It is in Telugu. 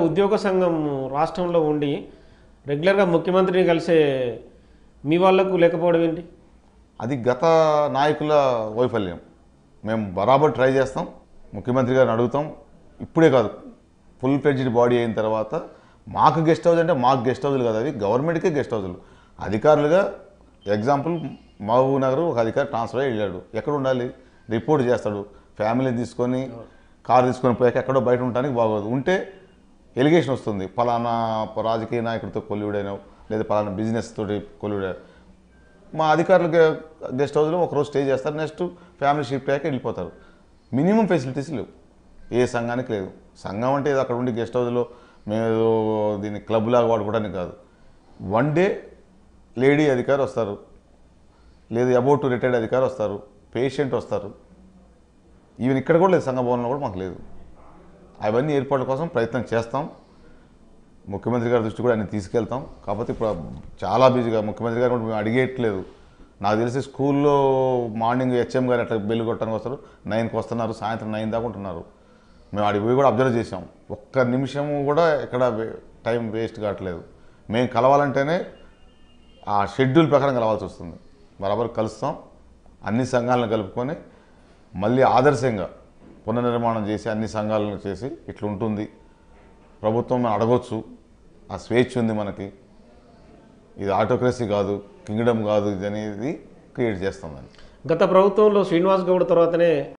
ఉద్యోగ సంఘం రాష్ట్రంలో ఉండి రెగ్యులర్గా ముఖ్యమంత్రిని కలిసే మీ వాళ్ళకు లేకపోవడం ఏంటి? అది గత నాయకుల వైఫల్యం. మేము బరాబర్ ట్రై చేస్తాం, ముఖ్యమంత్రి గారిని అడుగుతాం. ఇప్పుడే కాదు, ఫుల్ ఫ్లెడ్జ్డ్ బాడీ అయిన తర్వాత మాకు గెస్ట్ హౌస్ అంటే మాకు గెస్ట్ హౌస్లు కాదు, అవి గవర్నమెంట్కే గెస్ట్ హౌస్లు. అధికారులుగా ఎగ్జాంపుల్ మహబూబ్ నగర్ ఒక అధికారి ట్రాన్స్ఫర్ అయ్యి వెళ్ళాడు, ఎక్కడ ఉండాలి? రిపోర్ట్ చేస్తాడు. ఫ్యామిలీని తీసుకొని కారు తీసుకొని పోయాక ఎక్కడో బయట ఉండడానికి బాగోదు. ఉంటే ఎలిగేషన్ వస్తుంది, పలానా రాజకీయ నాయకుడితో కొల్లుడైనావు, లేదా పలానా బిజినెస్ తోటి కొల్లుడా. మా అధికారులు గెస్ట్ హౌస్లో ఒకరోజు స్టే చేస్తారు, నెక్స్ట్ ఫ్యామిలీ షిఫ్ట్ అయ్యాక వెళ్ళిపోతారు. మినిమం ఫెసిలిటీస్ లేవు, ఏ సంఘానికి లేదు. సంఘం అంటే అక్కడ ఉండి గెస్ట్ హౌస్లో మేము ఏదో దీన్ని క్లబ్ లాగా వాడుకోవడానికి కాదు. వన్ డే లేడీ అధికారి వస్తారు, లేదు అబౌట్ టు రిటైర్డ్ అధికారి వస్తారు, పేషెంట్ వస్తారు. ఈవెన్ ఇక్కడ కూడా లేదు, సంఘ భవనంలో కూడా మాకు లేదు. అవన్నీ ఏర్పాట్ల కోసం ప్రయత్నం చేస్తాం. ముఖ్యమంత్రి గారి దృష్టి కూడా అన్ని తీసుకెళ్తాం. కాకపోతే ఇప్పుడు చాలా బిజీగా ముఖ్యమంత్రి గారు కూడా మేము అడిగేయట్లేదు. నాకు తెలిసి స్కూల్లో మార్నింగ్ హెచ్ఎం గారు అట్లా బెల్లు కొట్టడానికి వస్తారు, 9కి వస్తున్నారు, సాయంత్రం 9 దాకా ఉంటున్నారు. మేము అడిగి పోయి కూడా అబ్జర్వ్ చేసాం, ఒక్క నిమిషం కూడా ఎక్కడ టైం వేస్ట్ కావట్లేదు. మేము కలవాలంటేనే ఆ షెడ్యూల్ ప్రకారం కలవాల్సి వస్తుంది. బరాబర్ కలుస్తాం, అన్ని సంఘాలను కలుపుకొని మళ్ళీ ఆదర్శంగా పునర్నిర్మాణం చేసి అన్ని సంఘాలను చేసి ఇట్లా ఉంటుంది ప్రభుత్వం అడగొచ్చు, ఆ స్వేచ్ఛ ఉంది మనకి, ఇది ఆటోక్రసీ కాదు, కింగ్డమ్ కాదు, ఇది అనేది క్రియేట్ చేస్తుందని. గత ప్రభుత్వంలో శ్రీనివాస్ గౌడ్ తర్వాతనే